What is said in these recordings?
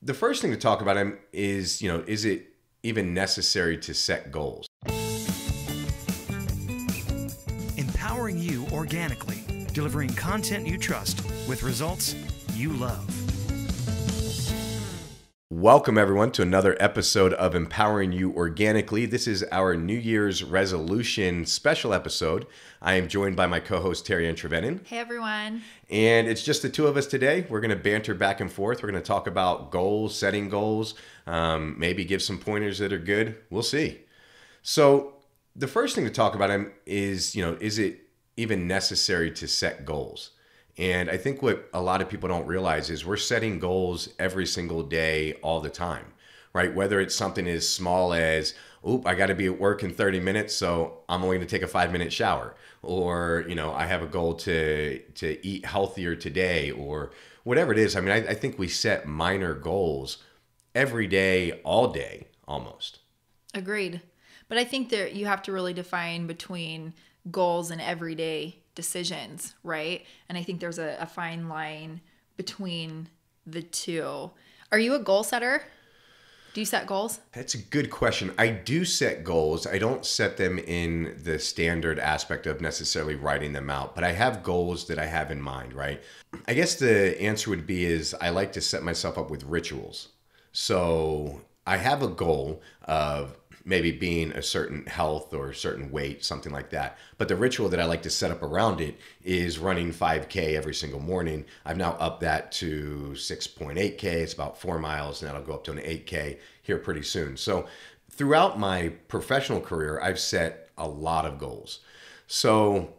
The first thing to talk about is, is it even necessary to set goals? Empowering you organically, delivering content you trust with results you love. Welcome everyone to another episode of Empowering You Organically. This is our New Year's resolution special episode. I am joined by my co-host Terry Entrevenin. Hey everyone. And it's just the two of us today. We're going to banter back and forth. We're going to talk about goals, setting goals, maybe give some pointers that are good. We'll see. So the first thing to talk about is, is it even necessary to set goals? And I think what a lot of people don't realize is we're setting goals every single day, all the time, right? Whether it's something as small as, I got to be at work in 30 minutes, so I'm only going to take a 5-minute shower. Or, I have a goal to eat healthier today, or whatever it is. I mean, I think we set minor goals every day, all day, almost. Agreed. But I think that you have to really define between goals and everyday decisions, right? And I think there's a fine line between the two. Are you a goal setter? Do you set goals? That's a good question. I do set goals. I don't set them in the standard aspect of necessarily writing them out, but I have goals that I have in mind, right? I guess the answer would be is I like to set myself up with rituals. So I have a goal of maybe being a certain health or a certain weight, something like that. But the ritual that I like to set up around it is running 5K every single morning. I've now upped that to 6.8K. It's about 4 miles, and that'll go up to an 8K here pretty soon. So throughout my professional career, I've set a lot of goals. So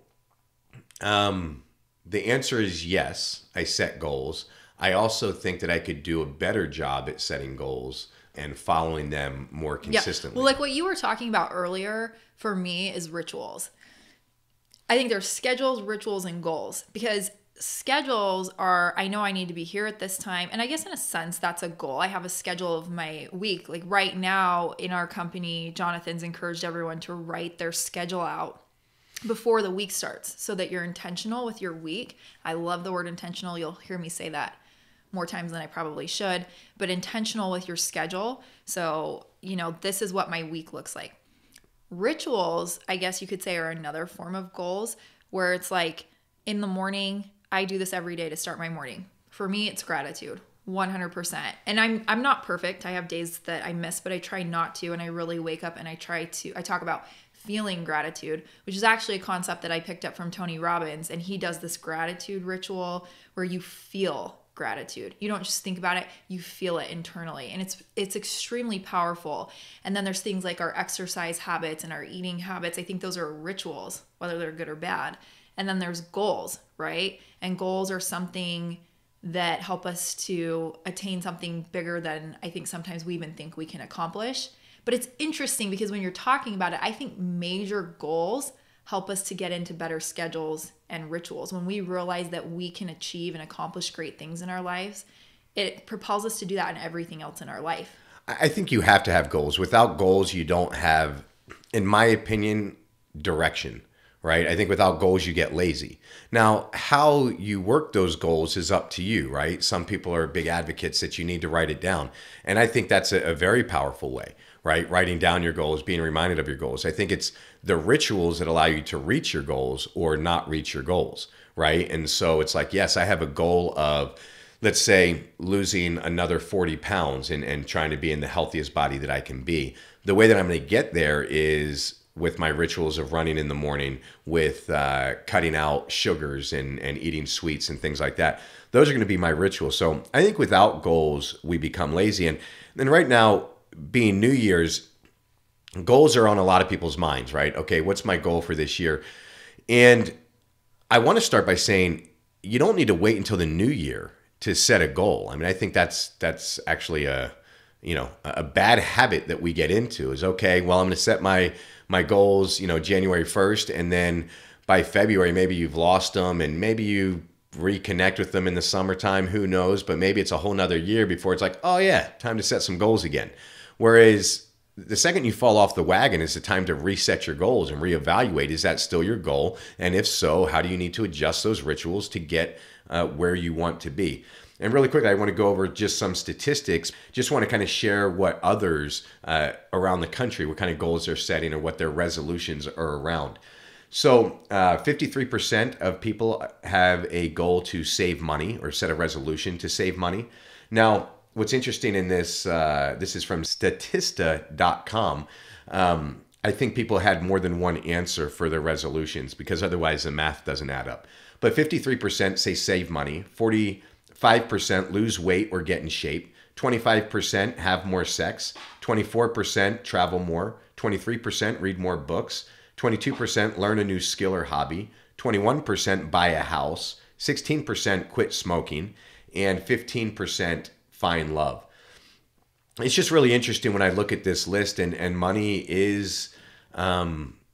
the answer is yes, I set goals. I also think that I could do a better job at setting goals and following them more consistently. Yeah. Well, like what you were talking about earlier, for me, is rituals. I think there's schedules, rituals, and goals. Because schedules are, I know I need to be here at this time. And I guess in a sense, that's a goal. I have a schedule of my week. Like right now in our company, Jonathan's encouraged everyone to write their schedule out before the week starts so that you're intentional with your week. I love the word intentional. You'll hear me say that more times than I probably should, but intentional with your schedule. So, this is what my week looks like. Rituals, I guess you could say, are another form of goals where it's like in the morning, I do this every day to start my morning. For me, it's gratitude, 100%. And I'm not perfect. I have days that I miss, but I try not to. And I really wake up and I talk about feeling gratitude, which is actually a concept that I picked up from Tony Robbins. And he does this gratitude ritual where you feel gratitude. You don't just think about it, you feel it internally. And it's extremely powerful. And then there's things like our exercise habits and our eating habits. I think those are rituals, whether they're good or bad. And then there's goals, right? And goals are something that help us to attain something bigger than I think sometimes we even think we can accomplish. But it's interesting because when you're talking about it, I think major goals help us to get into better schedules and rituals. When we realize that we can achieve and accomplish great things in our lives, it propels us to do that in everything else in our life. I think you have to have goals. Without goals, you don't have, in my opinion, direction, right? I think without goals, you get lazy. Now, how you work those goals is up to you, right? Some people are big advocates that you need to write it down. And I think that's a very powerful way, right? Writing down your goals, being reminded of your goals. I think it's the rituals that allow you to reach your goals or not reach your goals, right? And so it's like, yes, I have a goal of, let's say, losing another 40 pounds and trying to be in the healthiest body that I can be. The way that I'm going to get there is with my rituals of running in the morning, with cutting out sugars and eating sweets and things like that. Those are going to be my rituals. So I think without goals, we become lazy. And then right now, being New Year's, goals are on a lot of people's minds, right? Okay, what's my goal for this year? And I want to start by saying you don't need to wait until the new year to set a goal. I mean, I think that's actually a bad habit that we get into is, okay, well, I'm going to set my goals, January 1st, and then by February, maybe you've lost them and maybe you reconnect with them in the summertime, who knows, but maybe it's a whole nother year before it's like, oh yeah, time to set some goals again. Whereas the second you fall off the wagon is the time to reset your goals and reevaluate, is that still your goal? And if so, how do you need to adjust those rituals to get where you want to be? And really quickly, I want to go over just some statistics. Just want to kind of share what others around the country, what kind of goals they're setting or what their resolutions are around. So 53% of people have a goal to save money or set a resolution to save money. Now, what's interesting in this, this is from Statista.com. I think people had more than one answer for their resolutions because otherwise the math doesn't add up. But 53% say save money, 45% lose weight or get in shape, 25% have more sex, 24% travel more, 23% read more books, 22% learn a new skill or hobby, 21% buy a house, 16% quit smoking, and 15% find love. It's just really interesting when I look at this list, and money is,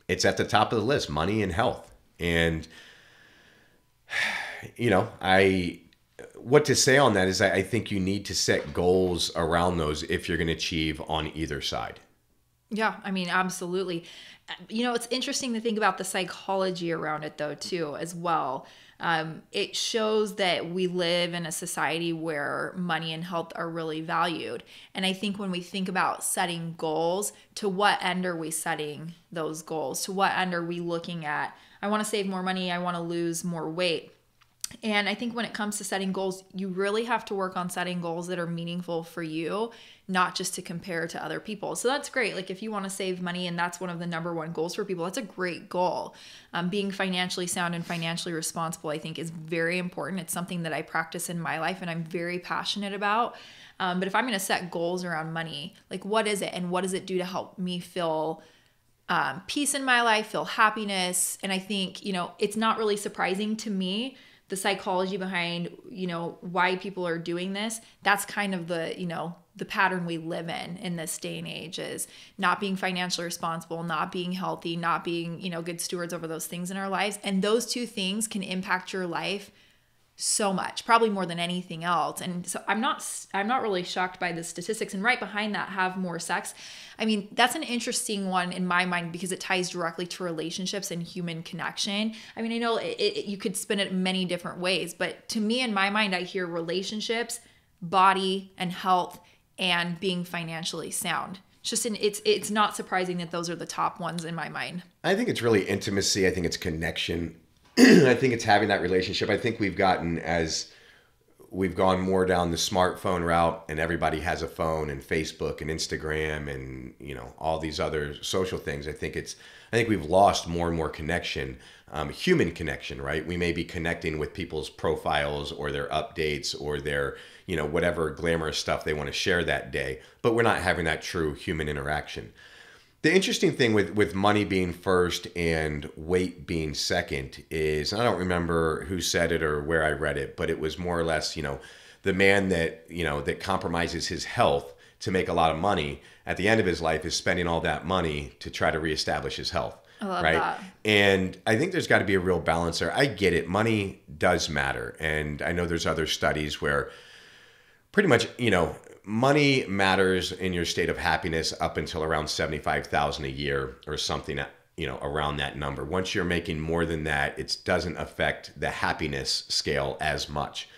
it's at the top of the list, money and health. And, you know, what to say on that is I think you need to set goals around those if you're going to achieve on either side. Yeah, I mean, absolutely. You know, it's interesting to think about the psychology around it, though, too, as well. It shows that we live in a society where money and health are really valued. And I think when we think about setting goals, to what end are we setting those goals? To what end are we looking at? I want to save more money. I want to lose more weight. And I think when it comes to setting goals, you really have to work on setting goals that are meaningful for you, not just to compare to other people. So that's great. Like if you want to save money and that's one of the number one goals for people, that's a great goal. Being financially sound and financially responsible, I think, is very important. It's something that I practice in my life and I'm very passionate about. But if I'm going to set goals around money, like what is it and what does it do to help me feel peace in my life, feel happiness? And I think, you know, it's not really surprising to me the psychology behind, you know, why people are doing this. That's kind of the, you know, the pattern we live in this day and age is not being financially responsible, not being healthy, not being, you know, good stewards over those things in our lives. And those two things can impact your life so much, probably more than anything else. And so I'm not really shocked by the statistics. And right behind that, have more sex. I mean, that's an interesting one in my mind because it ties directly to relationships and human connection. I mean, I know you could spin it many different ways, but to me, in my mind, I hear relationships, body, and health, and being financially sound. It's not surprising that those are the top ones in my mind. I think it's really intimacy. I think it's connection. I think it's having that relationship. I think we've gone more down the smartphone route and everybody has a phone and Facebook and Instagram and, you know, all these other social things. I think we've lost more and more connection, human connection, right? We may be connecting with people's profiles or their updates or their, you know, whatever glamorous stuff they want to share that day, but we're not having that true human interaction. The interesting thing with money being first and weight being second is, I don't remember who said it or where I read it, but it was more or less, you know, the man that, you know, that compromises his health to make a lot of money at the end of his life is spending all that money to try to reestablish his health. I love right? that. And I think there's got to be a real balance there. I get it. Money does matter. And I know there's other studies where pretty much, you know, money matters in your state of happiness up until around $75,000 a year or something, you know, around that number. Once you're making more than that, it doesn't affect the happiness scale as much.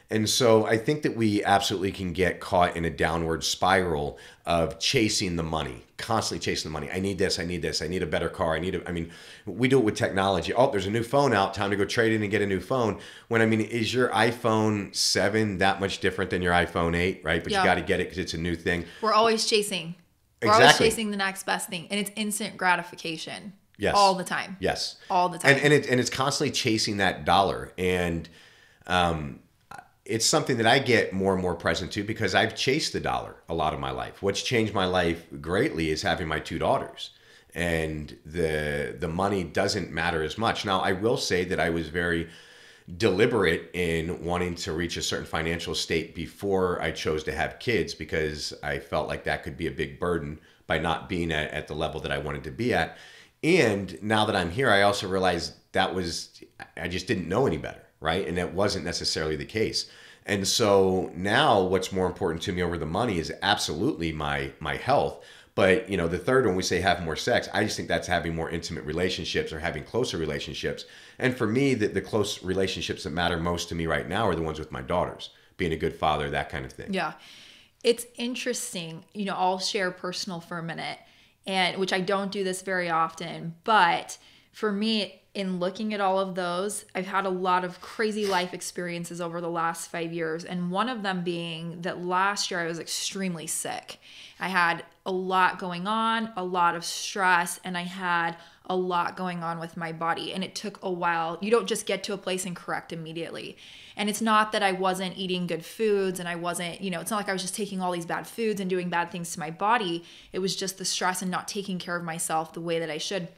And so I think that we absolutely can get caught in a downward spiral of chasing the money, constantly chasing the money. I need this, I need this, I need a better car, I mean, we do it with technology. Oh, there's a new phone out, time to go trade in and get a new phone. When, I mean, is your iPhone 7 that much different than your iPhone 8, right? But Yeah. you got to get it because it's a new thing. We're always chasing. We're Exactly. always chasing the next best thing. And it's instant gratification. Yes. All the time. Yes. All the time. And it's constantly chasing that dollar. And it's something that I get more and more present to because I've chased the dollar a lot of my life. What's changed my life greatly is having my two daughters. And the money doesn't matter as much. Now, I will say that I was very deliberate in wanting to reach a certain financial state before I chose to have kids because I felt like that could be a big burden by not being at the level that I wanted to be at. And now that I'm here, I also realized I just didn't know any better, right? And that wasn't necessarily the case. And so now what's more important to me over the money is absolutely my health. But, you know, the third one, we say have more sex. I just think that's having more intimate relationships or having closer relationships. And for me, the close relationships that matter most to me right now are the ones with my daughters being a good father, that kind of thing. Yeah. It's interesting. I'll share personal for a minute, and which I don't do this very often, but for me, in looking at all of those, I've had a lot of crazy life experiences over the last 5 years. And one of them being that last year I was extremely sick. I had a lot going on, a lot of stress, and I had a lot going on with my body. And it took a while. You don't just get to a place and correct immediately. And it's not that I wasn't eating good foods and I wasn't, it's not like I was just taking all these bad foods and doing bad things to my body. It was just the stress and not taking care of myself the way that I should.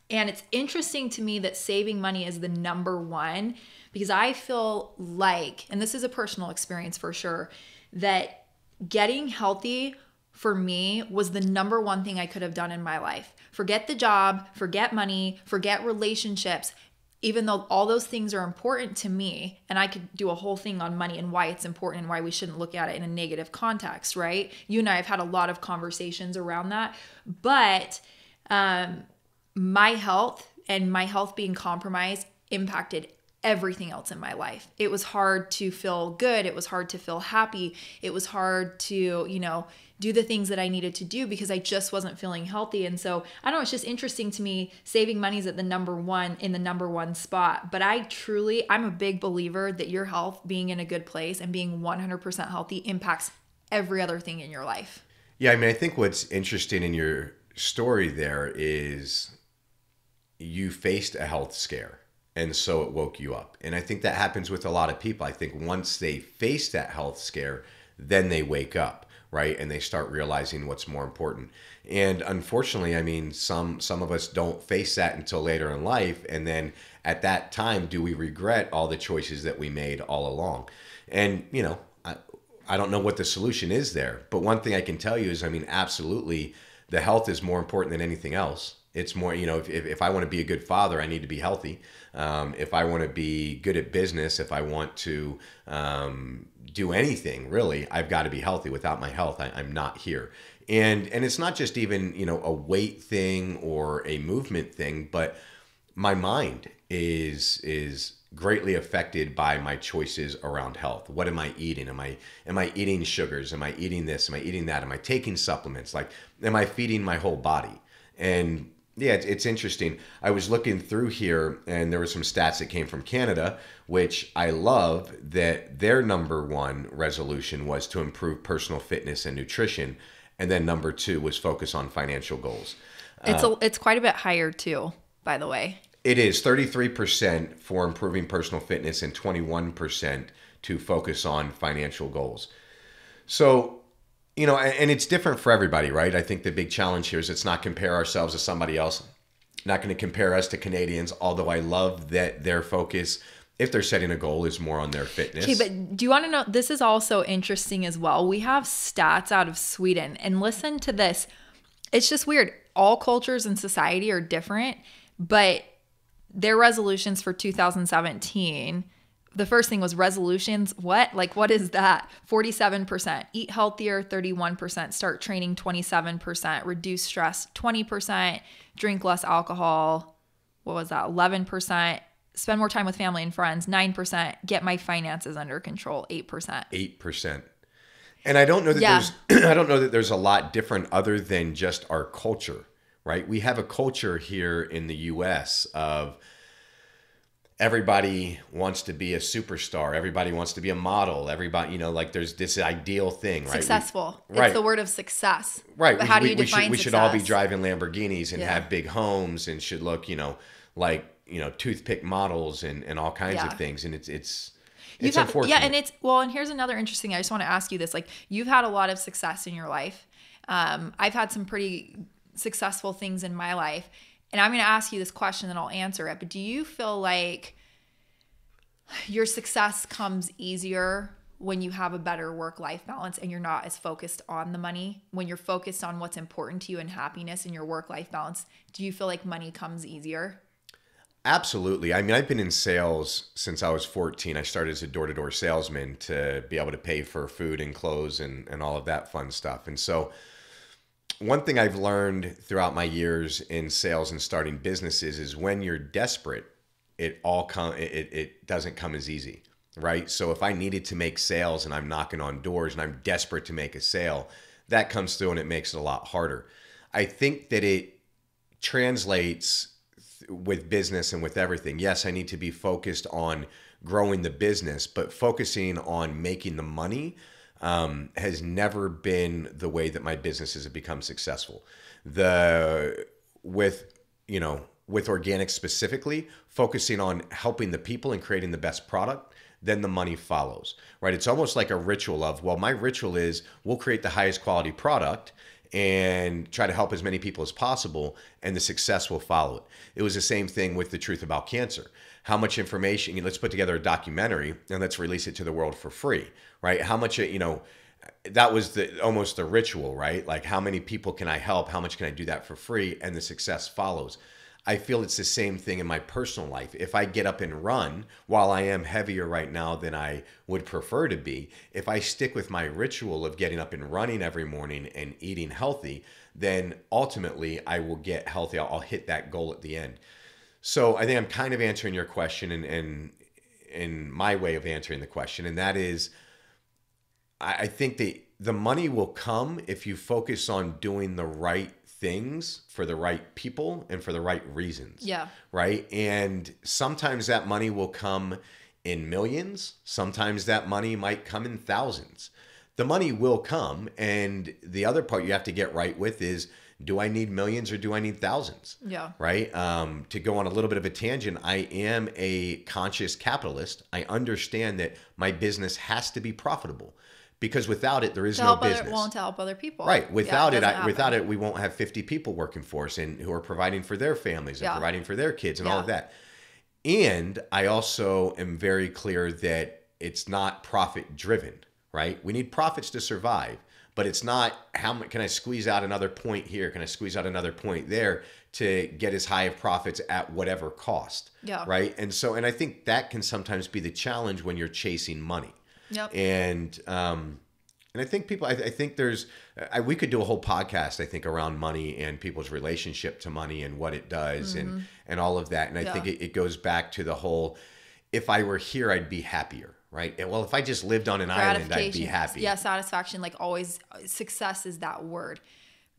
And it's interesting to me that saving money is the number one, because I feel like, and this is a personal experience for sure, that getting healthy for me was the number one thing I could have done in my life. Forget the job, forget money, forget relationships, even though all those things are important to me. And I could do a whole thing on money and why it's important and why we shouldn't look at it in a negative context, right? You and I have had a lot of conversations around that. But my health and my health being compromised impacted everything else in my life. It was hard to feel good. It was hard to feel happy. It was hard to, do the things that I needed to do because I just wasn't feeling healthy. And so I don't know, it's just interesting to me. Saving money is at the number one spot. But I'm a big believer that your health being in a good place and being 100% healthy impacts every other thing in your life. Yeah. I mean, I think what's interesting in your story there is you faced a health scare, and so it woke you up. And I think that happens with a lot of people. I think once they face that health scare, then they wake up, right? And they start realizing what's more important. And unfortunately, I mean, some of us don't face that until later in life. And then at that time, do we regret all the choices that we made all along? And, I don't know what the solution is there. But one thing I can tell you is, I mean, absolutely, the health is more important than anything else. It's more, if I want to be a good father, I need to be healthy. If I want to be good at business, if I want to do anything, really, I've got to be healthy. Without my health, I'm not here. And it's not just even, a weight thing or a movement thing, but my mind is greatly affected by my choices around health. What am I eating? Am I eating sugars? Am I eating this? Am I eating that? Am I taking supplements? Like, am I feeding my whole body? And yeah, it's interesting. I was looking through here and there were some stats that came from Canada, which I love, that their number one resolution was to improve personal fitness and nutrition. And then number two was focus on financial goals. It's quite a bit higher too, by the way. It is 33% for improving personal fitness and 21% to focus on financial goals. So, and it's different for everybody, right? I think the big challenge here is let's not compare ourselves to somebody else. Not going to compare us to Canadians, although I love that their focus, if they're setting a goal, is more on their fitness. Okay, but do you want to know, this is also interesting as well. We have stats out of Sweden, and listen to this. It's just weird. All cultures and society are different, but their resolutions for 2017, the first thing was resolutions. What? Like, what is that? 47%. Eat healthier, 31%. Start training, 27%. Reduce stress, 20%. Drink less alcohol. What was that? 11%. Spend more time with family and friends, 9%. Get my finances under control, 8%. 8%. And I don't know that there's a lot different other than just our culture, right? We have a culture here in the US of everybody wants to be a superstar. Everybody wants to be a model. Everybody, like there's this ideal thing, right? Successful. Right. It's the word of success. Right. But how do you define we success? should all be driving Lamborghinis and have big homes and should look, like, toothpick models and all kinds of things. And it's unfortunate. Yeah. And here's another interesting, I just want to ask you this. Like, you've had a lot of success in your life. I've had some pretty successful things in my life. And I'm going to ask you this question and I'll answer it. But do you feel like your success comes easier when you have a better work-life balance and you're not as focused on the money? When you're focused on what's important to you and happiness in your work-life balance, do you feel like money comes easier? Absolutely. I mean, I've been in sales since I was 14. I started as a door-to-door salesman to be able to pay for food and clothes and all of that fun stuff. And so one thing I've learned throughout my years in sales and starting businesses is when you're desperate, it doesn't come as easy. right? So if I needed to make sales and I'm knocking on doors and I'm desperate to make a sale, that comes through and it makes it a lot harder. I think that it translates with business and with everything. Yes, I need to be focused on growing the business, but focusing on making the money has never been the way that my businesses have become successful. With Organixx specifically, focusing on helping the people and creating the best product, then the money follows, right? It's almost like a ritual of, well, my ritual is we'll create the highest quality product and try to help as many people as possible, and the success will follow it. It was the same thing with the truth about cancer. How much information, let's put together a documentary and let's release it to the world for free, right? How much, that was almost the ritual, right? Like, how many people can I help? How much can I do that for free? And the success follows. I feel it's the same thing in my personal life. If I get up and run, while I am heavier right now than I would prefer to be, if I stick with my ritual of getting up and running every morning and eating healthy, then ultimately I will get healthy. I'll hit that goal at the end. So I think I'm kind of answering your question and in my way of answering the question. And that is, I think the money will come if you focus on doing the right things for the right people and for the right reasons. Yeah. Right. And sometimes that money will come in millions. Sometimes that money might come in thousands. The money will come. And the other part you have to get right with is, do I need millions or do I need thousands? Yeah. Right. To go on a little bit of a tangent, I am a conscious capitalist. I understand that my business has to be profitable, because without it, there is no business. To help other people. Right. Without it, we won't have 50 people working for us and who are providing for their families and providing for their kids and all of that. And I also am very clear that it's not profit driven, right? We need profits to survive, but it's not how much can I squeeze out another point here? Can I squeeze out another point there to get as high of profits at whatever cost? Yeah. Right. And I think that can sometimes be the challenge when you're chasing money. Yep. And I think people, I think we could do a whole podcast, I think, around money and people's relationship to money and what it does and all of that. And I think it goes back to the whole, if I were here, I'd be happier, right? And well, if I just lived on an island, I'd be happy. Yeah, satisfaction, like always, success is that word.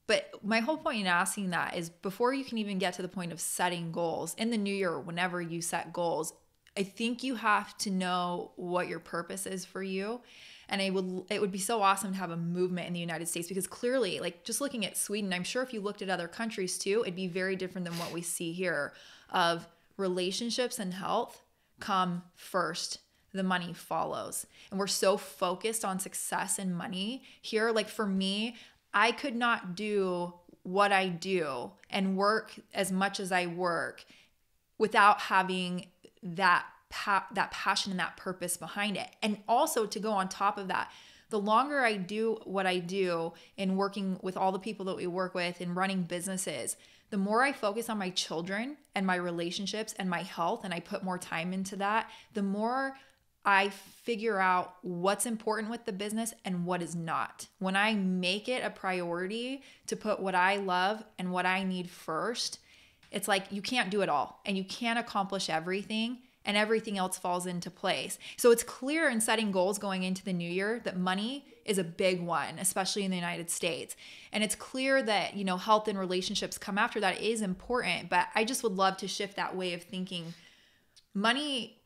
But my whole point in asking that is, before you can even get to the point of setting goals in the new year, whenever you set goals, I think you have to know what your purpose is for you. And it would be so awesome to have a movement in the United States, because clearly, like, just looking at Sweden, I'm sure if you looked at other countries too, it'd be very different than what we see here, of relationships and health come first. The money follows. And we're so focused on success and money here. Like, for me, I could not do what I do and work as much as I work without having that passion and that purpose behind it. And also, to go on top of that, the longer I do what I do in working with all the people that we work with and running businesses, the more I focus on my children and my relationships and my health, and I put more time into that, the more I figure out what's important with the business and what is not. When I make it a priority to put what I love and what I need first, it's like you can't do it all and you can't accomplish everything, and everything else falls into place. So it's clear in setting goals going into the new year that money is a big one, especially in the United States. And it's clear that, health and relationships come after that is important, but I just would love to shift that way of thinking. Money,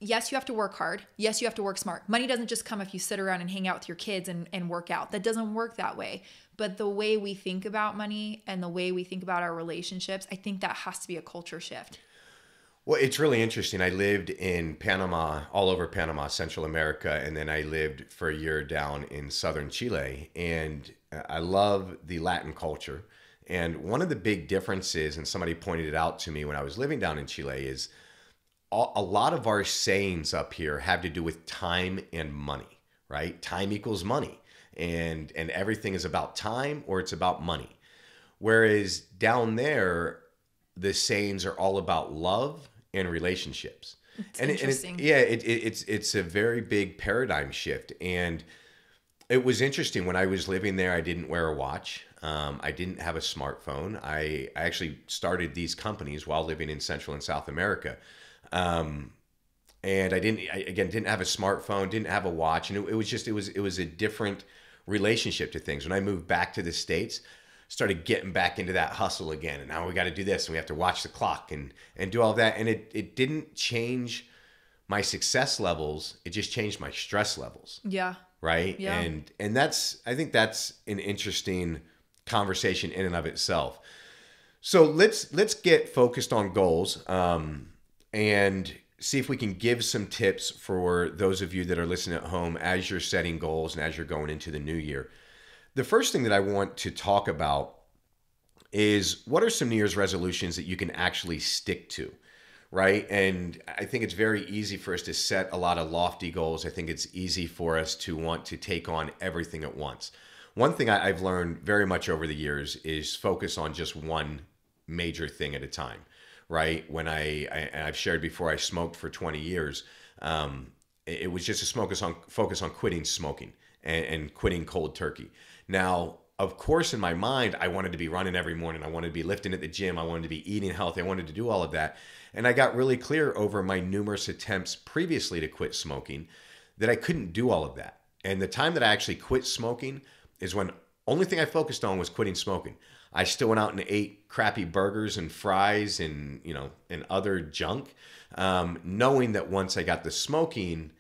yes, you have to work hard. Yes, you have to work smart. Money doesn't just come if you sit around and hang out with your kids and work out. That doesn't work that way. But the way we think about money and the way we think about our relationships, I think that has to be a culture shift. Well, it's really interesting. I lived in Panama, all over Panama, Central America, and then I lived for a year down in southern Chile. And I love the Latin culture. And one of the big differences, and somebody pointed it out to me when I was living down in Chile, is a lot of our sayings up here have to do with time and money, right? Time equals money. And everything is about time or it's about money. Whereas down there, the sayings are all about love and relationships. It's interesting. It's a very big paradigm shift. And it was interesting. When I was living there, I didn't wear a watch. I didn't have a smartphone. I actually started these companies while living in Central and South America. and didn't have a smartphone, didn't have a watch, and it was a different relationship to things. When I moved back to the States, started getting back into that hustle again, and now we got to do this, and we have to watch the clock and do all that, and it didn't change my success levels, it just changed my stress levels. Yeah. Right. Yeah. And I think that's an interesting conversation in and of itself. So let's get focused on goals, and see if we can give some tips for those of you that are listening at home as you're setting goals and as you're going into the new year. The first thing that I want to talk about is, what are some New Year's resolutions that you can actually stick to, right? And I think it's very easy for us to set a lot of lofty goals. I think it's easy for us to want to take on everything at once. One thing I've learned very much over the years is focus on just one major thing at a time, right? When I've shared before, I smoked for 20 years. It was just a focus on quitting smoking and quitting cold turkey. Now, of course, in my mind, I wanted to be running every morning. I wanted to be lifting at the gym. I wanted to be eating healthy. I wanted to do all of that. And I got really clear over my numerous attempts previously to quit smoking that I couldn't do all of that. And the time that I actually quit smoking is when only thing I focused on was quitting smoking. I still went out and ate crappy burgers and fries and, and other junk, knowing that once I got the smoking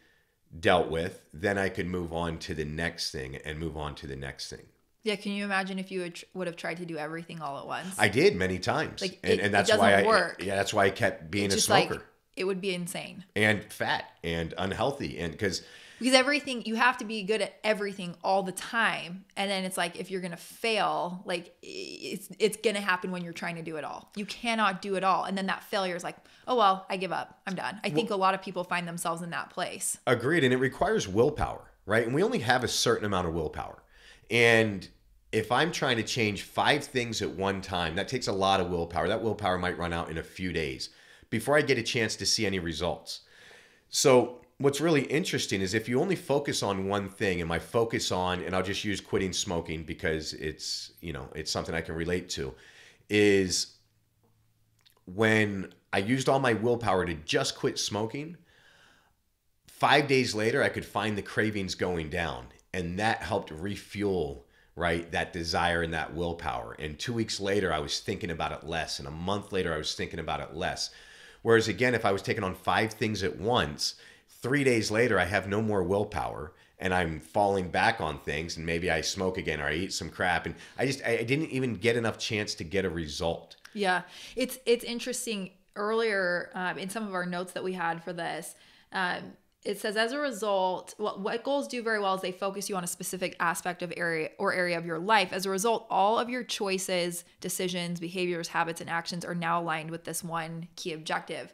dealt with, then I could move on to the next thing and move on to the next thing. Yeah, can you imagine if you would have tried to do everything all at once? I did many times, Like, and that's why that's why I kept being a smoker. Like, it would be insane and fat and unhealthy, and because everything, you have to be good at everything all the time, and then it's like, if you're gonna fail, like it's gonna happen when you're trying to do it all. You cannot do it all, and then that failure is like, oh well, I give up, I'm done. I think a lot of people find themselves in that place. Agreed, and it requires willpower, right? And we only have a certain amount of willpower. And if I'm trying to change 5 things at one time, that takes a lot of willpower. That willpower might run out in a few days before I get a chance to see any results. So what's really interesting is if you only focus on one thing, and my focus on, and I'll just use quitting smoking because it's something I can relate to, is when I used all my willpower to just quit smoking, 5 days later, I could find the cravings going down. And that helped refuel, right, that desire and that willpower. And 2 weeks later, I was thinking about it less. And a month later, I was thinking about it less. Whereas again, if I was taking on 5 things at once, 3 days later, I have no more willpower and I'm falling back on things. And maybe I smoke again or I eat some crap. And I didn't even get enough chance to get a result. Yeah, it's interesting. Earlier in some of our notes that we had for this, it says, as a result, what goals do very well is they focus you on a specific aspect of area of your life. As a result, all of your choices, decisions, behaviors, habits, and actions are now aligned with this one key objective.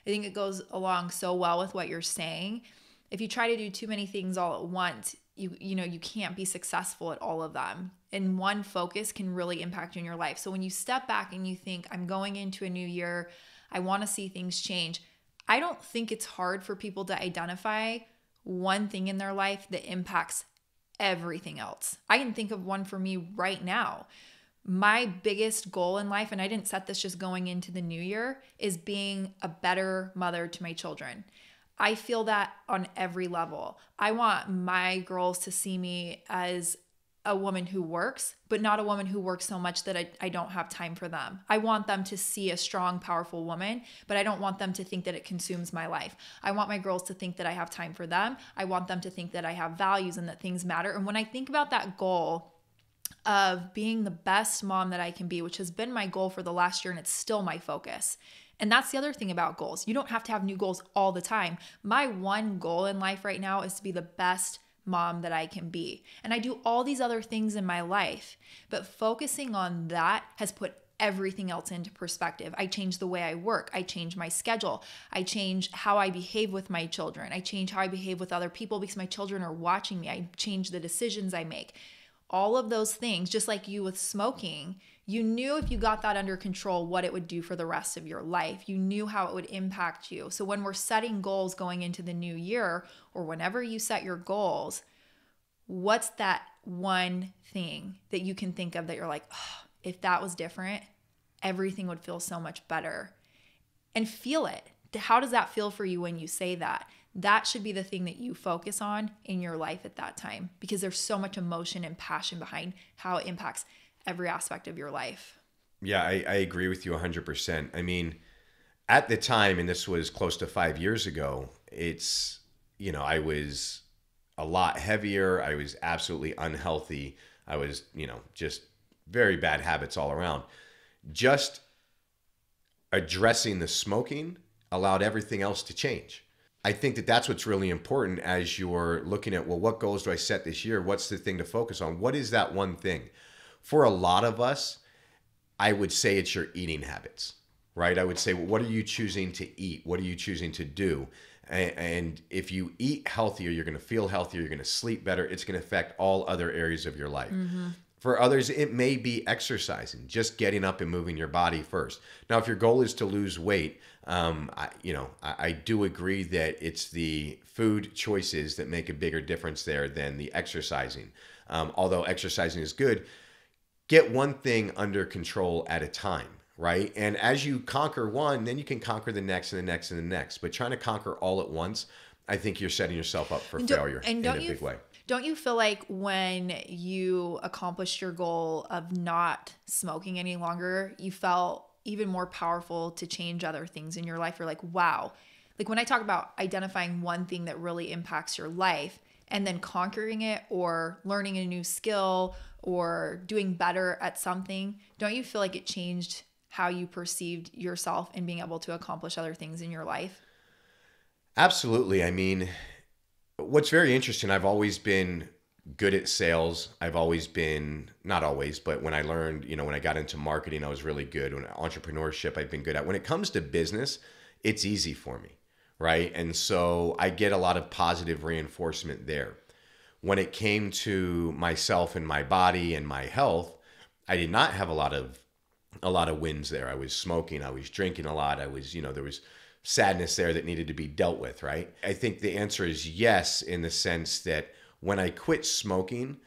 I think it goes along so well with what you're saying. If you try to do too many things all at once, you can't be successful at all of them. And one focus can really impact you in your life. So when you step back and you think, I'm going into a new year, I want to see things change, I don't think it's hard for people to identify one thing in their life that impacts everything else. I can think of one for me right now. My biggest goal in life, and I didn't set this just going into the new year, is being a better mother to my children. I feel that on every level. I want my girls to see me as a woman who works, but not a woman who works so much that I don't have time for them. I want them to see a strong, powerful woman, but I don't want them to think that it consumes my life. I want my girls to think that I have time for them. I want them to think that I have values and that things matter. And when I think about that goal of being the best mom that I can be, which has been my goal for the last year, and it's still my focus. And that's the other thing about goals. You don't have to have new goals all the time. My one goal in life right now is to be the best mom that I can be. And I do all these other things in my life, but focusing on that has put everything else into perspective. I change the way I work. I change my schedule. I change how I behave with my children. I change how I behave with other people because my children are watching me. I change the decisions I make. All of those things, just like you with smoking, you knew if you got that under control, what it would do for the rest of your life. You knew how it would impact you. So when we're setting goals going into the new year, or whenever you set your goals, what's that one thing that you can think of that you're like, oh, if that was different, everything would feel so much better. And feel it. how does that feel for you when you say that? That should be the thing that you focus on in your life at that time, because there's so much emotion and passion behind how it impacts every aspect of your life. Yeah, I agree with you 100%. I mean, at the time, and this was close to 5 years ago, it's, I was a lot heavier. I was absolutely unhealthy. I was, just very bad habits all around. Just addressing the smoking allowed everything else to change. I think that that's what's really important as you're looking at, well, what goals do I set this year? What's the thing to focus on? What is that one thing? For a lot of us, I would say it's your eating habits, right? I would say, well, what are you choosing to eat? What are you choosing to do? And if you eat healthier, you're going to feel healthier. You're going to sleep better. It's going to affect all other areas of your life. Mm-hmm. For others, it may be exercising, just getting up and moving your body first. Now, if your goal is to lose weight, I do agree that it's the food choices that make a bigger difference there than the exercising. Although exercising is good, get one thing under control at a time, right? And as you conquer one, then you can conquer the next and the next and the next. But trying to conquer all at once, I think you're setting yourself up for failure in a big way. Don't you feel like when you accomplished your goal of not smoking any longer, you felt even more powerful to change other things in your life? You're like, wow. Like when I talk about identifying one thing that really impacts your life and then conquering it or learning a new skill or doing better at something, don't you feel like it changed how you perceived yourself and being able to accomplish other things in your life? Absolutely. I mean, what's very interesting, I've always been good at sales. I've always been, not always, but when I learned, when I got into marketing, I was really good. When entrepreneurship, I've been good at. When it comes to business, it's easy for me, right? And so I get a lot of positive reinforcement there. When it came to myself and my body and my health, I did not have a lot of wins there. I was smoking, I was drinking a lot. I was, there was sadness there that needed to be dealt with, right? I think the answer is yes, in the sense that when I quit smoking,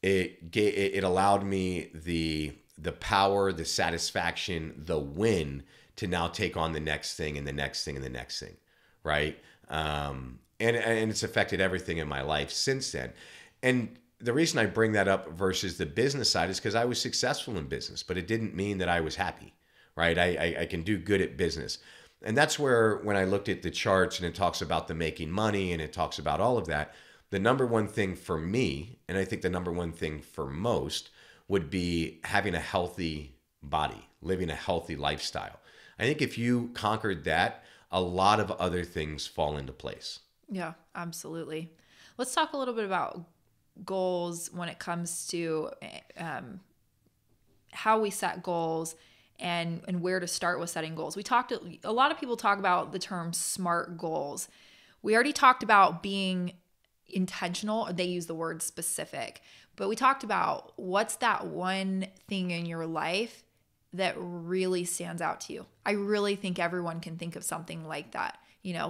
it allowed me the power, the satisfaction, the win to now take on the next thing and the next thing and the next thing, right? And it's affected everything in my life since then. And the reason I bring that up versus the business side is because I was successful in business, but it didn't mean that I was happy, right? I can do good at business. And that's where, when I looked at the charts and it talks about the making money and it talks about all of that, the number one thing for me, and I think the number one thing for most, would be having a healthy body, living a healthy lifestyle. I think if you conquered that, a lot of other things fall into place. Yeah, absolutely. Let's talk a little bit about goals when it comes to how we set goals and where to start with setting goals. A lot of people talk about the term SMART goals. We already talked about being intentional. They use the word specific, but we talked about what's that one thing in your life that really stands out to you. I really think everyone can think of something like that.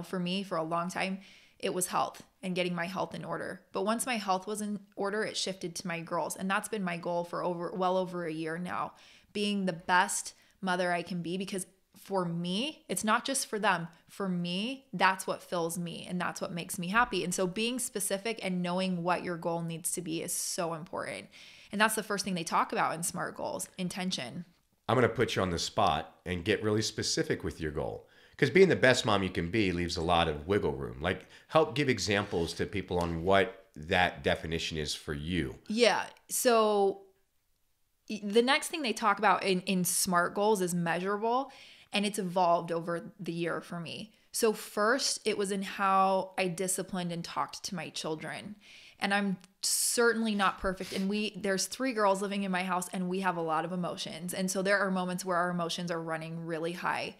For me, for a long time, it was health and getting my health in order. But once my health was in order, it shifted to my girls. And that's been my goal for well over a year now, being the best mother I can be, because for me, it's not just for them. For me, that's what fills me and that's what makes me happy. And so being specific and knowing what your goal needs to be is so important. And that's the first thing they talk about in SMART goals, intention. I'm going to put you on the spot and get really specific with your goal. Because being the best mom you can be leaves a lot of wiggle room. Like, help give examples to people on what that definition is for you. Yeah. So the next thing they talk about in SMART goals is measurable, and it's evolved over the year for me. So first, it was in how I disciplined and talked to my children. And I'm certainly not perfect. And there's 3 girls living in my house, and we have a lot of emotions. And so there are moments where our emotions are running really high.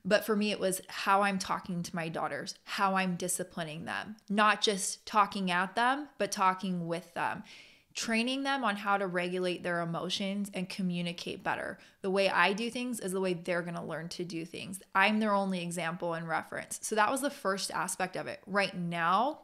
But for me, it was how I'm talking to my daughters, how I'm disciplining them, not just talking at them, but talking with them, training them on how to regulate their emotions and communicate better. The way I do things is the way they're going to learn to do things. I'm their only example and reference. So that was the first aspect of it. Right now,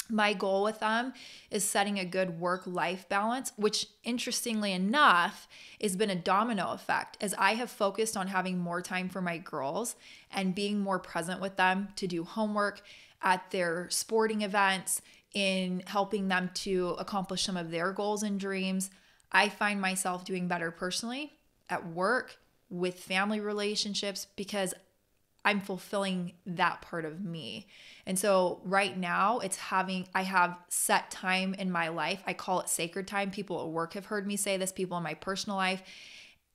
My goal with them is setting a good work-life balance, which interestingly enough has been a domino effect as I have focused on having more time for my girls and being more present with them to do homework at their sporting events, in helping them to accomplish some of their goals and dreams. I find myself doing better personally at work, with family relationships, because I'm fulfilling that part of me. And so right now I have set time in my life. I call it sacred time. People at work have heard me say this, people in my personal life.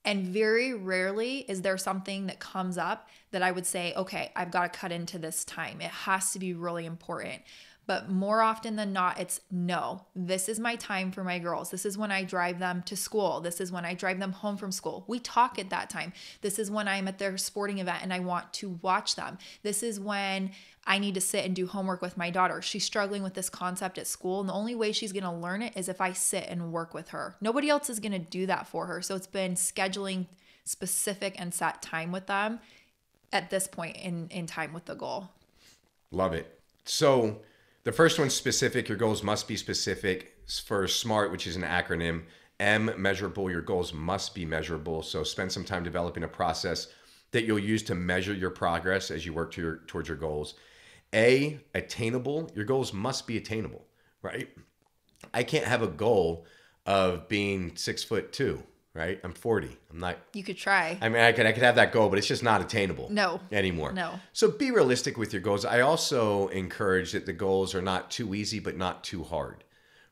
And very rarely is there something that comes up that I would say, okay, I've got to cut into this time. It has to be really important. But more often than not, it's no, this is my time for my girls. This is when I drive them to school. This is when I drive them home from school. We talk at that time. This is when I'm at their sporting event and I want to watch them. This is when I need to sit and do homework with my daughter. She's struggling with this concept at school, and the only way she's going to learn it is if I sit and work with her. Nobody else is going to do that for her. So it's been scheduling specific and set time with them at this point in time with the goal. Love it. So the first one's specific. Your goals must be specific. For SMART, which is an acronym, M, measurable. Your goals must be measurable. So spend some time developing a process that you'll use to measure your progress as you work towards your goals. A, attainable. Your goals must be attainable, right? I can't have a goal of being 6'2", right? I'm 40. I'm not. You could try. I mean, I could have that goal, but it's just not attainable. No. Anymore. No. So be realistic with your goals. I also encourage that the goals are not too easy, but not too hard,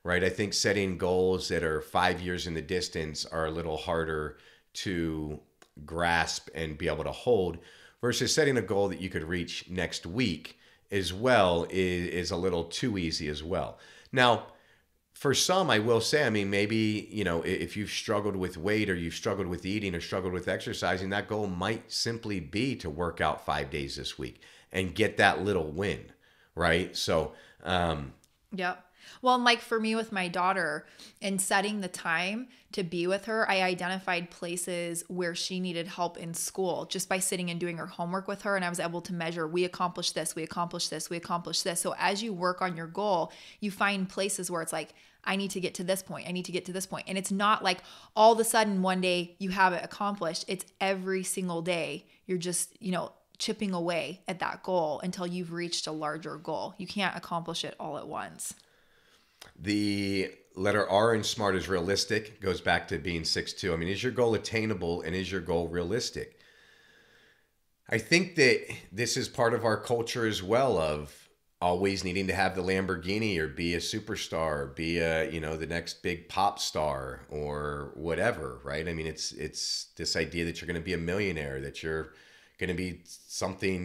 right? I think setting goals that are 5 years in the distance are a little harder to grasp and be able to hold, versus setting a goal that you could reach next week as well is a little too easy as well. Now, for some, I will say, I mean, maybe, if you've struggled with weight, or you've struggled with eating, or struggled with exercising, that goal might simply be to work out 5 days this week and get that little win, right? So, Yep. Well, and like for me with my daughter, in setting the time to be with her, I identified places where she needed help in school just by sitting and doing her homework with her. And I was able to measure, we accomplished this, we accomplished this, we accomplished this. So as you work on your goal, you find places where it's like, I need to get to this point. I need to get to this point. And it's not like all of a sudden one day you have it accomplished. It's every single day. You're just, chipping away at that goal until you've reached a larger goal. You can't accomplish it all at once. The letter R in SMART is realistic. Goes back to being 6'2". I mean, is your goal attainable, and is your goal realistic? I think that this is part of our culture as well, of always needing to have the Lamborghini, or be a superstar, or be the next big pop star, or whatever, right? I mean, it's this idea that you're going to be a millionaire, that you're going to be something,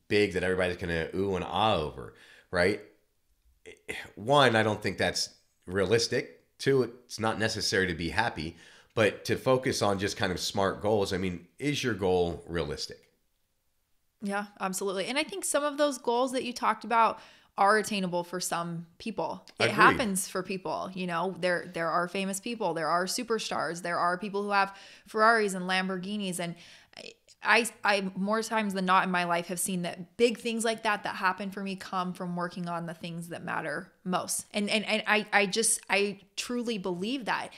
big that everybody's going to ooh and ah over, right? One, I don't think that's realistic. Two, it's not necessary to be happy, but to focus on just kind of SMART goals. I mean, is your goal realistic? Yeah, absolutely. And I think some of those goals that you talked about are attainable for some people. It Agreed. happens for people, there are famous people, there are superstars, there are people who have Ferraris and Lamborghinis, and I more times than not in my life have seen that big things like that happen for me come from working on the things that matter most. And I truly believe that.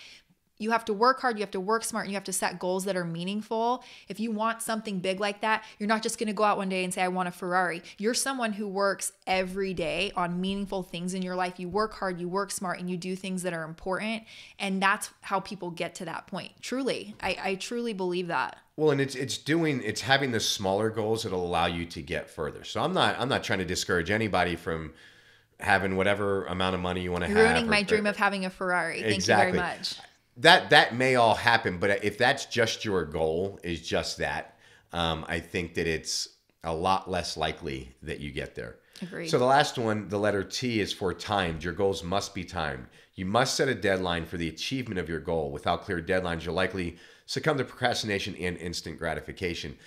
You have to work hard, you have to work smart, and you have to set goals that are meaningful. If you want something big like that, you're not just going to go out one day and say, I want a Ferrari. You're someone who works every day on meaningful things in your life. You work hard, you work smart, and you do things that are important. And that's how people get to that point. Truly. I truly believe that. Well, and it's having the smaller goals that'll allow you to get further. So I'm not trying to discourage anybody from having whatever amount of money you want to have. Ruining my dream of having a Ferrari. Exactly. Thank you very much. That may all happen, but if that's just your goal, is just that, I think that it's a lot less likely that you get there. Agreed. So the last one, the letter T, is for timed. Your goals must be timed. You must set a deadline for the achievement of your goal. Without clear deadlines, you'll likely succumb to procrastination and instant gratification.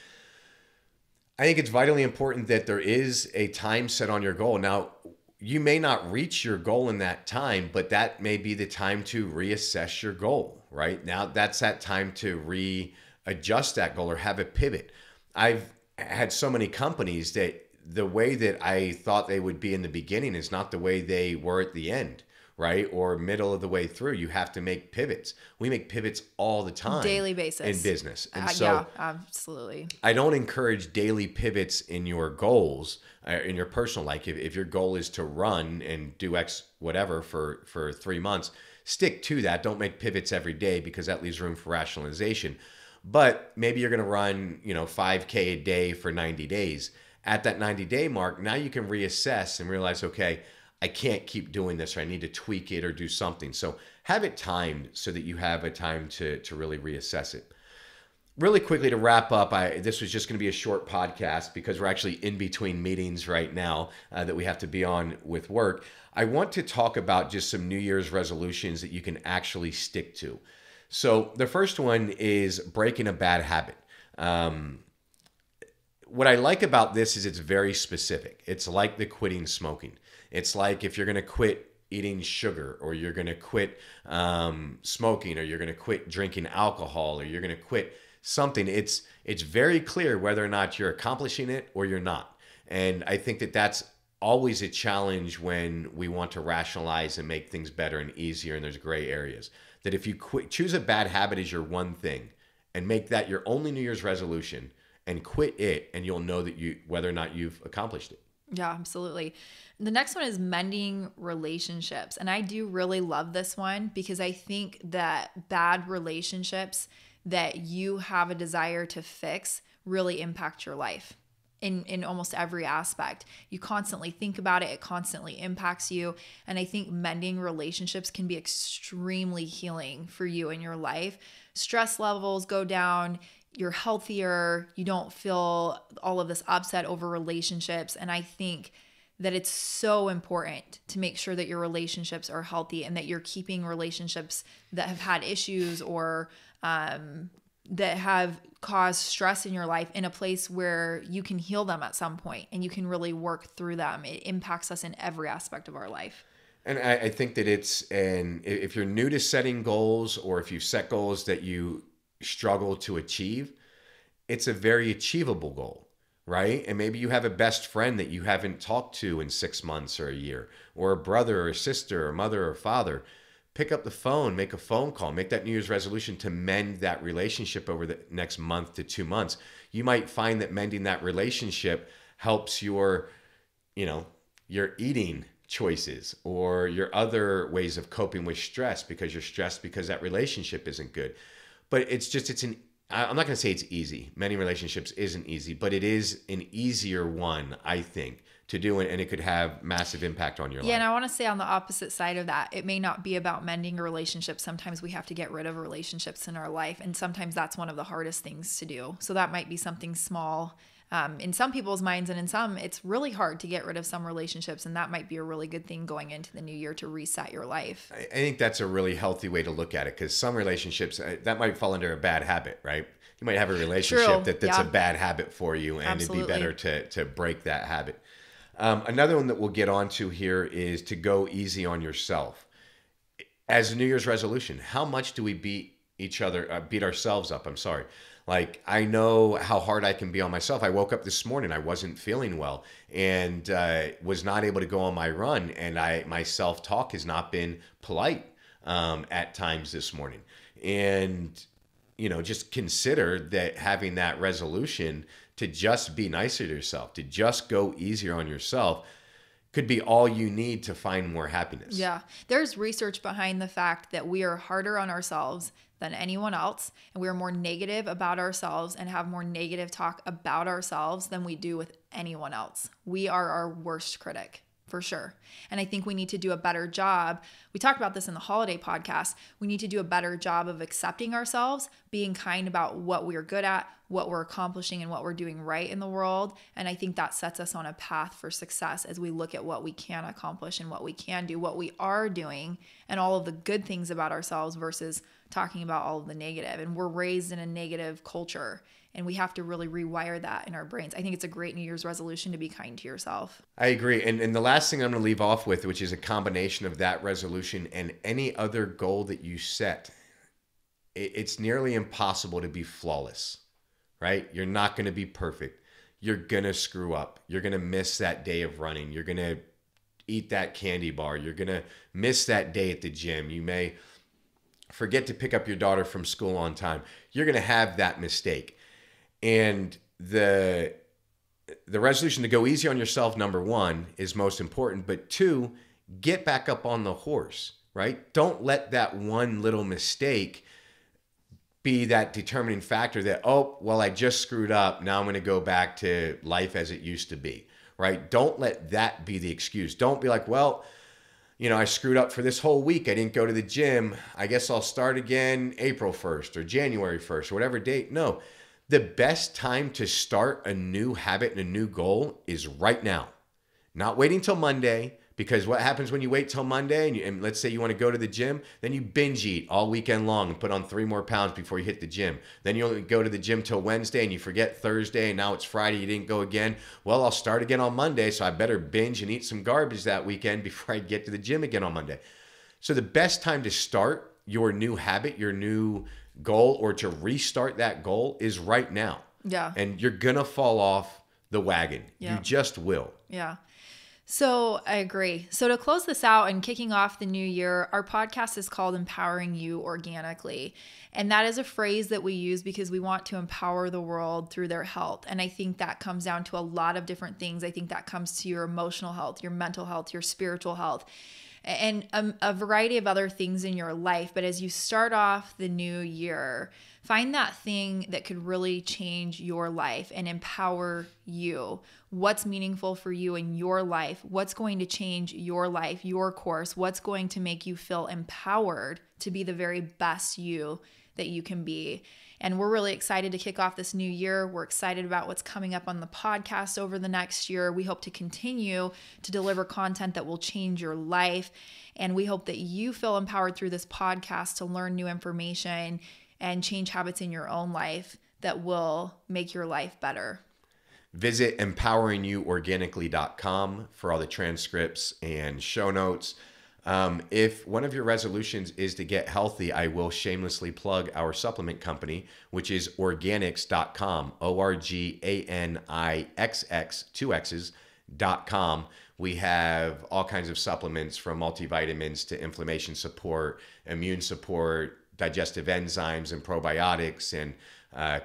I think it's vitally important that there is a time set on your goal. Now, you may not reach your goal in that time, but that may be the time to reassess your goal, right? Now, that's that time to readjust that goal or have a pivot. I've had so many companies that the way that I thought they would be in the beginning is not the way they were at the end, right? Or middle of the way through. You have to make pivots. We make pivots all the time. Daily basis. In business. And Yeah, absolutely. I don't encourage daily pivots in your goals, in your personal life. If your goal is to run and do X whatever for 3 months, stick to that. Don't make pivots every day because that leaves room for rationalization. But maybe you're going to run, 5K a day for 90 days. At that 90-day mark, now you can reassess and realize, okay, I can't keep doing this, or I need to tweak it or do something. So have it timed so that you have a time to really reassess it. Really quickly to wrap up, this was just going to be a short podcast because we're actually in between meetings right now that we have to be on with work. I want to talk about just some New Year's resolutions that you can actually stick to. So the first one is breaking a bad habit. What I like about this is it's very specific. It's like the quitting smoking. It's like if you're going to quit eating sugar, or you're going to quit smoking, or you're going to quit drinking alcohol, or you're going to quit something. It's very clear whether or not you're accomplishing it or you're not. And I think that that's always a challenge when we want to rationalize and make things better and easier, and there's gray areas. That if you choose a bad habit as your one thing and make that your only New Year's resolution and quit it, and you'll know that whether or not you've accomplished it. Yeah, absolutely. The next one is mending relationships. And I do really love this one because I think that bad relationships that you have a desire to fix really impact your life in almost every aspect. You constantly think about it. It constantly impacts you. And I think mending relationships can be extremely healing for you in your life. Stress levels go down. You're healthier. You don't feel all of this upset over relationships. And I think that it's so important to make sure that your relationships are healthy and that you're keeping relationships that have had issues or that have caused stress in your life in a place where you can heal them at some point and you can really work through them. It impacts us in every aspect of our life. And I think that if you're new to setting goals, or if you set goals that you struggle to achieve, it's a very achievable goal, right? And maybe you have a best friend that you haven't talked to in 6 months or a year, or a brother or a sister or mother or father. Pick up the phone, make a phone call, make that New Year's resolution to mend that relationship over the next month to 2 months. You might find that mending that relationship helps your eating choices or your other ways of coping with stress, because you're stressed because that relationship isn't good. But I'm not going to say it's easy. Mending relationships isn't easy, but it is an easier one, I think, to do, and it could have massive impact on your life. Yeah, and I want to say on the opposite side of that, it may not be about mending a relationship. Sometimes we have to get rid of relationships in our life, and sometimes that's one of the hardest things to do. So that might be something small in some people's minds, and in some, it's really hard to get rid of some relationships, and that might be a really good thing going into the new year to reset your life. I think that's a really healthy way to look at it, because some relationships, that might fall under a bad habit, right? You might have a relationship that's a bad habit for you, and Absolutely. It'd be better to break that habit. Another one that we'll get onto here is to go easy on yourself. As a New Year's resolution, how much do we beat ourselves up? Like, I know how hard I can be on myself. I woke up this morning, I wasn't feeling well, and was not able to go on my run. And my self-talk has not been polite at times this morning. And, just consider that having that resolution to just be nicer to yourself, to just go easier on yourself, could be all you need to find more happiness. Yeah. There's research behind the fact that we are harder on ourselves than anyone else, and we are more negative about ourselves and have more negative talk about ourselves than we do with anyone else. We are our worst critic, for sure. And I think we need to do a better job. We talked about this in the holiday podcast. We need to do a better job of accepting ourselves, being kind about what we're good at, what we're accomplishing, and what we're doing right in the world. And I think that sets us on a path for success as we look at what we can accomplish and what we can do, what we are doing, and all of the good things about ourselves versus talking about all of the negative. And we're raised in a negative culture, and we have to really rewire that in our brains. I think it's a great New Year's resolution to be kind to yourself. I agree. And the last thing I'm going to leave off with, which is a combination of that resolution and any other goal that you set, it's nearly impossible to be flawless, right? You're not going to be perfect. you're going to screw up. You're going to miss that day of running. You're going to eat that candy bar. You're going to miss that day at the gym. You may forget to pick up your daughter from school on time. You're going to have that mistake. And the resolution to go easy on yourself, number one, is most important. But two, get back up on the horse, right? Don't let that one little mistake be that determining factor that, oh, well, I just screwed up. Now I'm going to go back to life as it used to be, right? Don't let that be the excuse. Don't be like, well, I screwed up for this whole week. I didn't go to the gym. I guess I'll start again April 1st or January 1st or whatever date. No, the best time to start a new habit and a new goal is right now. Not waiting till Monday, because what happens when you wait till Monday and let's say you want to go to the gym, then you binge eat all weekend long and put on 3 more pounds before you hit the gym. Then you only go to the gym till Wednesday and you forget Thursday and now it's Friday, you didn't go again. Well, I'll start again on Monday, so I better binge and eat some garbage that weekend before I get to the gym again on Monday. So the best time to start your new habit, your new goal, or to restart that goal is right now. Yeah. And you're going to fall off the wagon. Yeah. You just will. Yeah. So I agree. So to close this out and kicking off the new year, our podcast is called Empowering You Organically. And that is a phrase that we use because we want to empower the world through their health. And I think that comes down to a lot of different things. I think that comes to your emotional health, your mental health, your spiritual health, and a variety of other things in your life. But as you start off the new year, find that thing that could really change your life and empower you. What's meaningful for you in your life? What's going to change your life, your course? What's going to make you feel empowered to be the very best you that you can be? And we're really excited to kick off this new year. We're excited about what's coming up on the podcast over the next year. We hope to continue to deliver content that will change your life. And we hope that you feel empowered through this podcast to learn new information and change habits in your own life that will make your life better. Visit empoweringyouorganically.com for all the transcripts and show notes. If one of your resolutions is to get healthy, I will shamelessly plug our supplement company, which is Organixx.com, Organixx, 2 X's.com. We have all kinds of supplements from multivitamins to inflammation support, immune support, digestive enzymes and probiotics and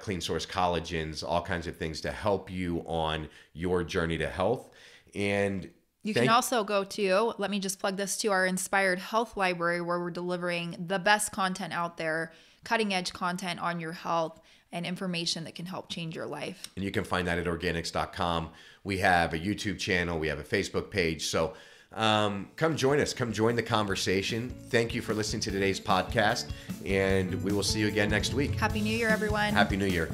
clean source collagens, all kinds of things to help you on your journey to health. And you can also go to, let me just plug this, to our Inspired Health Library, where we're delivering the best content out there, cutting edge content on your health and information that can help change your life. And you can find that at Organixx.com. We have a YouTube channel. We have a Facebook page. So come join us. Come join the conversation. Thank you for listening to today's podcast, and we will see you again next week. Happy New Year, everyone. Happy New Year.